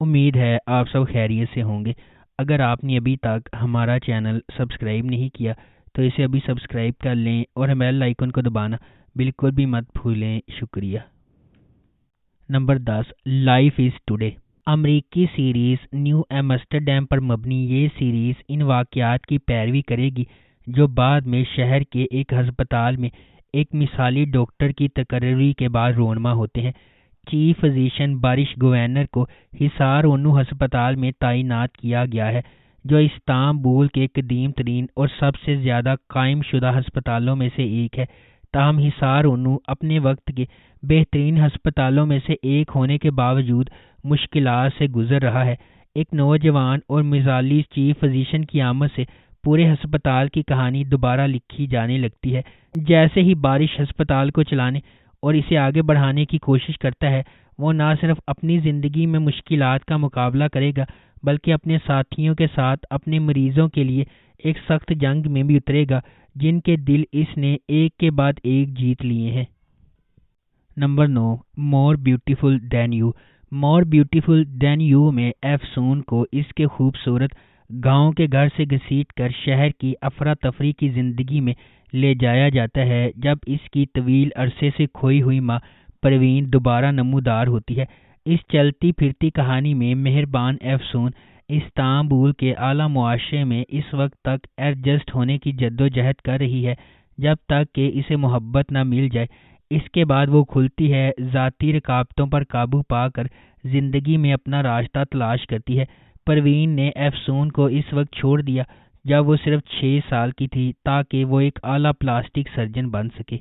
امید ہے آپ سب خیریت سے ہوں گے۔ اگر آپ نے ابھی تک ہمارا چینل سبسکرائب نہیں کیا تو اسے ابھی سبسکرائب کر لیں اور بیل آئیکن کو دبانا بالکل بھی مت بھولیں۔ شکریہ۔ Number 10، life is today. امریکی سیریز نیو ایمسٹرڈیم پر مبنی یہ سیریز ان واقعات کی پیروی کرے گی جو بعد میں شہر کے ایک ہسپتال میں ایک مثالی ڈاکٹر کی تقرری کے بعد رونما ہوتے ہیں۔ چیف فزیشین بارش گوینر کو حصار اونو ہسپتال میں تعینات کیا گیا ہے، جو استانبول کے قدیم ترین اور سب سے زیادہ قائم شدہ ہسپتالوں میں سے ایک ہے۔ تاہم حصار اونو اپنے وقت کے بہترین ہسپتالوں میں سے ایک ہونے کے باوجود مشکلات سے گزر رہا ہے۔ ایک نوجوان اور مثالی چیف فزیشین کی آمد سے پورے ہسپتال کی کہانی دوبارہ لکھی جانے لگتی ہے۔ جیسے ہی بارش ہسپتال کو چلانے اور اسے آگے بڑھانے کی کوشش کرتا ہے، وہ نہ صرف اپنی زندگی میں مشکلات کا مقابلہ کرے گا بلکہ اپنے ساتھیوں کے ساتھ اپنے مریضوں کے لیے ایک سخت جنگ میں بھی اترے گا جن کے دل اس نے ایک کے بعد ایک جیت لیے ہیں۔ Number 9، more beautiful than you. More beautiful than you میں ایفسون کو اس کے خوبصورت گاؤں کے گھر سے گھسیٹ کر شہر کی افراتفری کی زندگی میں لے جایا جاتا ہے، جب اس کی طویل عرصے سے کھوئی ہوئی ماں پروین دوبارہ نمودار ہوتی ہے۔ اس چلتی پھرتی کہانی میں مہربان ایفسون استانبول کے اعلیٰ معاشرے میں اس وقت تک ایڈجسٹ ہونے کی جدوجہد کر رہی ہے جب تک کہ اسے محبت نہ مل جائے۔ اس کے بعد وہ کھلتی ہے، ذاتی رکاوٹوں پر قابو پا کر زندگی میں اپنا راستہ تلاش کرتی ہے۔ پروین نے ایفسون کو اس وقت چھوڑ دیا جب وہ صرف 6 سال کی تھی تاکہ وہ ایک اعلیٰ پلاسٹک سرجن بن سکے۔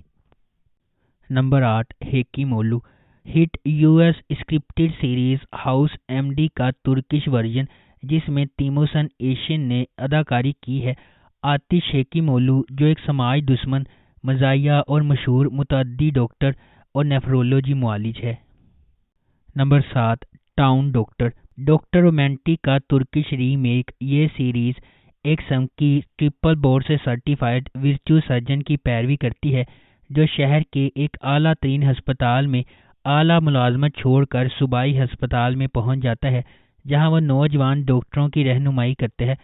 نمبر 8، ہیکی مولو۔ Hit U S scripted series House M D کا ترکش ورژن جس میں تیموسن ایشین نے اداکاری کی ہے۔ آتش ہیکی مولو جو ایک سماج دشمن، مزاحیہ اور مشہور متعدی ڈاکٹر اور نیفرولوجی معالج ہے۔ Number 7، town doctor. ڈاکٹر رومانٹی کا ترکش ریمیک۔ یہ سیریز ایک سمکی ٹرپل بورڈ سے سرٹیفائیڈ ورچو سرجن کی پیروی کرتی ہے جو شہر کے ایک اعلیٰ ترین ہسپتال میں اعلیٰ ملازمت چھوڑ کر صوبائی ہسپتال میں پہنچ جاتا ہے جہاں وہ نوجوان ڈاکٹروں کی رہنمائی کرتے ہیں۔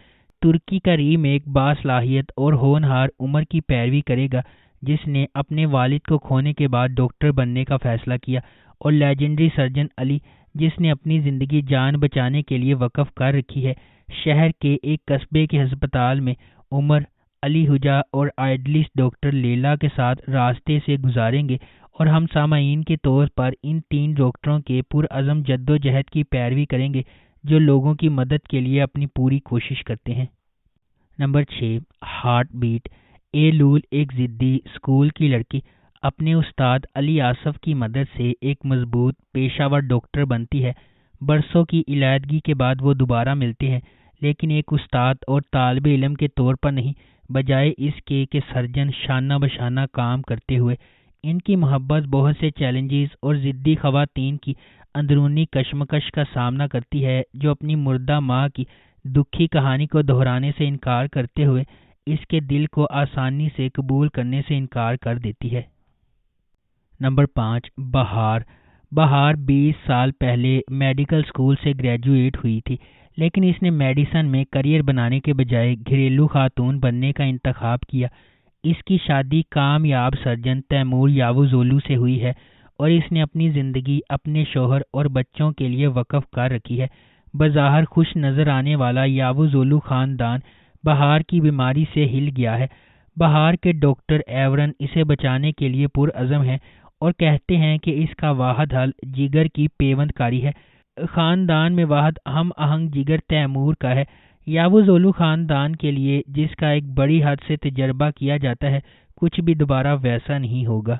ترکی کا ریمیک باصلاحیت اور ہونہار عمر کی پیروی کرے گا جس نے اپنے والد کو کھونے کے بعد ڈاکٹر بننے کا فیصلہ کیا، اور لیجنڈری سرجن علی جس نے اپنی زندگی جان بچانے کے لیے وقف کر رکھی ہے۔ شہر کے ایک قصبے کے ہسپتال میں عمر، علی حجا اور آئیڈلسٹ ڈاکٹر لیلا کے ساتھ راستے سے گزاریں گے اور ہم سامعین کے طور پر ان 3 ڈاکٹروں کے پرعزم جدوجہد کی پیروی کریں گے جو لوگوں کی مدد کے لیے اپنی پوری کوشش کرتے ہیں۔ Number 6، heart beat. ایلول ایک ضدی اسکول کی لڑکی اپنے استاد علی آصف کی مدد سے ایک مضبوط پیشہ ور ڈاکٹر بنتی ہے۔ برسوں کی علیحدگی کے بعد وہ دوبارہ ملتے ہیں، لیکن ایک استاد اور طالب علم کے طور پر نہیں، بجائے اس کے کہ سرجن شانہ بشانہ کام کرتے ہوئے۔ ان کی محبت بہت سے چیلنجز اور ضدی خواتین کی اندرونی کشمکش کا سامنا کرتی ہے جو اپنی مردہ ماں کی دکھی کہانی کو دہرانے سے انکار کرتے ہوئے اس کے دل کو آسانی سے قبول کرنے سے انکار کر دیتی ہے۔ نمبر 5، بہار۔ بہار 20 سال پہلے میڈیکل اسکول سے گریجویٹ ہوئی تھی، لیکن اس نے میڈیسن میں کریئر بنانے کے بجائے گھریلو خاتون بننے کا انتخاب کیا۔ اس کی شادی کامیاب سرجن تیمور یاوزولو سے ہوئی ہے اور اس نے اپنی زندگی اپنے شوہر اور بچوں کے لیے وقف کر رکھی ہے۔ بظاہر خوش نظر آنے والا یاوزولو خاندان بہار کی بیماری سے ہل گیا ہے۔ بہار کے ڈاکٹر ایورن اسے بچانے کے لیے پرعزم ہیں اور کہتے ہیں کہ اس کا واحد حل جگر کی پیوند کاری ہے۔ خاندان میں واحد ہم آہنگ جگر تیمور کا ہے۔ یاوزولو خاندان کے لیے جس کا ایک بڑی حد سے تجربہ کیا جاتا ہے کچھ بھی دوبارہ ویسا نہیں ہوگا۔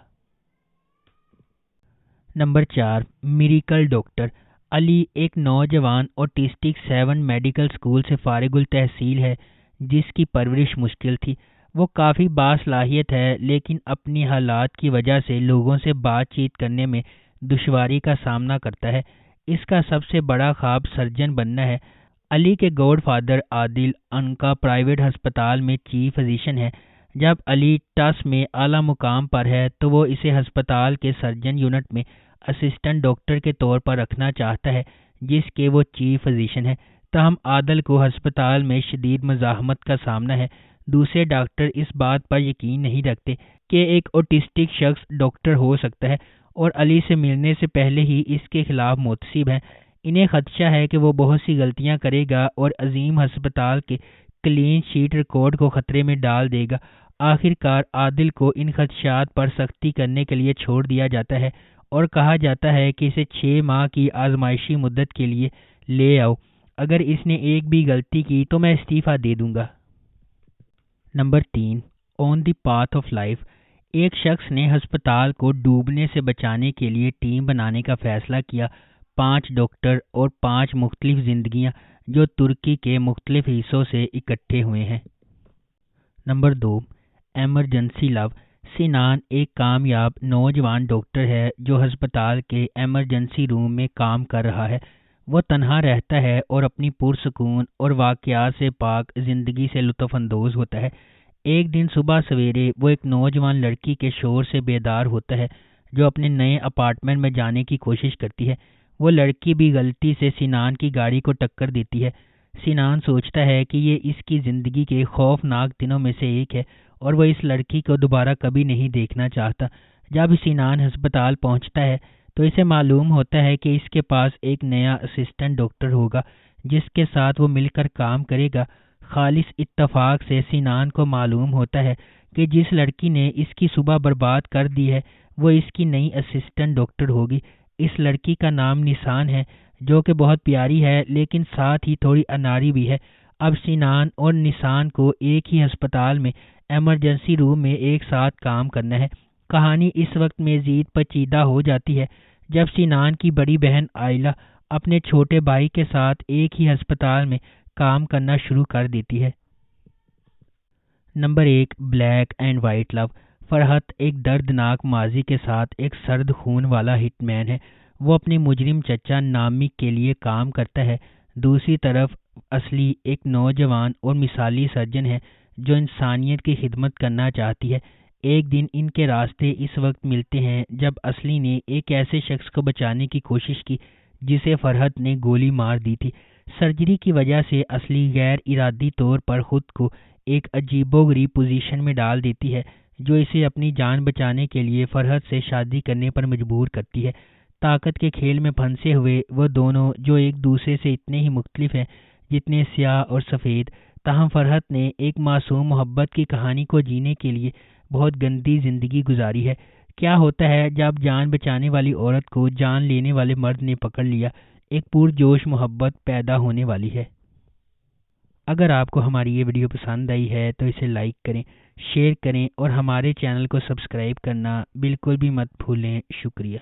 Number 4، miracle doctor. علی ایک نوجوان آٹسٹک 7 میڈیکل اسکول سے فارغ التحصیل ہے جس کی پرورش مشکل تھی۔ وہ کافی باصلاحیت ہے لیکن اپنی حالات کی وجہ سے لوگوں سے بات چیت کرنے میں دشواری کا سامنا کرتا ہے۔ اس کا سب سے بڑا خواب سرجن بننا ہے۔ علی کے گاڈ فادر عادل ان کا پرائیویٹ ہسپتال میں چیف فزیشین ہے۔ جب علی ٹس میں اعلیٰ مقام پر ہے تو وہ اسے ہسپتال کے سرجن یونٹ میں اسسٹنٹ ڈاکٹر کے طور پر رکھنا چاہتا ہے جس کے وہ چیف فزیشین ہیں۔ تاہم عادل کو ہسپتال میں شدید مزاحمت کا سامنا ہے۔ دوسرے ڈاکٹر اس بات پر یقین نہیں رکھتے کہ ایک اوٹسٹک شخص ڈاکٹر ہو سکتا ہے اور علی سے ملنے سے پہلے ہی اس کے خلاف محتسب ہیں۔ انہیں خدشہ ہے کہ وہ بہت سی غلطیاں کرے گا اور عظیم ہسپتال کے کلین شیٹ ریکارڈ کو خطرے میں ڈال دے گا۔ آخر کار عادل کو ان خدشات پر سختی کرنے کے لیے چھوڑ دیا جاتا ہے اور کہا جاتا ہے کہ اسے 6 ماہ کی آزمائشی مدت کے لیے لے آؤ۔ اگر اس نے ایک بھی غلطی کی تو میں استعفیٰ دے دوں گا۔ Number 3، on the path of life. ایک شخص نے ہسپتال کو ڈوبنے سے بچانے کے لیے ٹیم بنانے کا فیصلہ کیا۔ 5 ڈاکٹر اور 5 مختلف زندگیاں جو ترکی کے مختلف حصوں سے اکٹھے ہوئے ہیں۔ نمبر 2، ایمرجنسی لو۔ سنان ایک کامیاب نوجوان ڈاکٹر ہے جو ہسپتال کے ایمرجنسی روم میں کام کر رہا ہے۔ وہ تنہا رہتا ہے اور اپنی پرسکون اور واقعات سے پاک زندگی سے لطف اندوز ہوتا ہے۔ ایک دن صبح سویرے وہ ایک نوجوان لڑکی کے شور سے بیدار ہوتا ہے جو اپنے نئے اپارٹمنٹ میں جانے کی کوشش کرتی ہے۔ وہ لڑکی بھی غلطی سے سنان کی گاڑی کو ٹکر دیتی ہے۔ سنان سوچتا ہے کہ یہ اس کی زندگی کے خوفناک دنوں میں سے ایک ہے اور وہ اس لڑکی کو دوبارہ کبھی نہیں دیکھنا چاہتا۔ جب سنان ہسپتال پہنچتا ہے تو اسے معلوم ہوتا ہے کہ اس کے پاس ایک نیا اسسٹنٹ ڈاکٹر ہوگا جس کے ساتھ وہ مل کر کام کرے گا۔ خالص اتفاق سے سنان کو معلوم ہوتا ہے کہ جس لڑکی نے اس کی صبح برباد کر دی ہے وہ اس کی نئی اسسٹنٹ ڈاکٹر ہوگی۔ اس لڑکی کا نام نسان ہے جو کہ بہت پیاری ہے لیکن ساتھ ہی تھوڑی اناری بھی ہے۔ اب سنان اور نسان کو ایک ہی ہسپتال میں ایمرجنسی روم میں ایک ساتھ کام کرنا ہے۔ کہانی اس وقت مزید پیچیدہ ہو جاتی ہے جب سنان کی بڑی بہن آئلہ اپنے چھوٹے بھائی کے ساتھ ایک ہی ہسپتال میں کام کرنا شروع کر دیتی ہے۔ نمبر 1، بلیک اینڈ وائٹ لو۔ فرحت ایک دردناک ماضی کے ساتھ ایک سرد خون والا ہٹ مین ہے۔ وہ اپنے مجرم چچا نامک کے لیے کام کرتا ہے۔ دوسری طرف اصلی ایک نوجوان اور مثالی سرجن ہے جو انسانیت کی خدمت کرنا چاہتی ہے۔ ایک دن ان کے راستے اس وقت ملتے ہیں جب اصلی نے ایک ایسے شخص کو بچانے کی کوشش کی جسے فرحت نے گولی مار دی تھی۔ سرجری کی وجہ سے اصلی غیر ارادی طور پر خود کو ایک عجیب و غریب پوزیشن میں ڈال دیتی ہے جو اسے اپنی جان بچانے کے لیے فرحت سے شادی کرنے پر مجبور کرتی ہے۔ طاقت کے کھیل میں پھنسے ہوئے وہ دونوں جو ایک دوسرے سے اتنے ہی مختلف ہیں جتنے سیاہ اور سفید، تاہم فرحت نے ایک معصوم محبت کی کہانی کو جینے کے لیے بہت گندی زندگی گزاری ہے۔ کیا ہوتا ہے جب جان بچانے والی عورت کو جان لینے والے مرد نے پکڑ لیا؟ ایک پرجوش محبت پیدا ہونے والی ہے۔ اگر آپ کو ہماری یہ ویڈیو پسند آئی ہے تو اسے لائک کریں، شیئر کریں اور ہمارے چینل کو سبسکرائب کرنا بالکل بھی مت بھولیں۔ شکریہ۔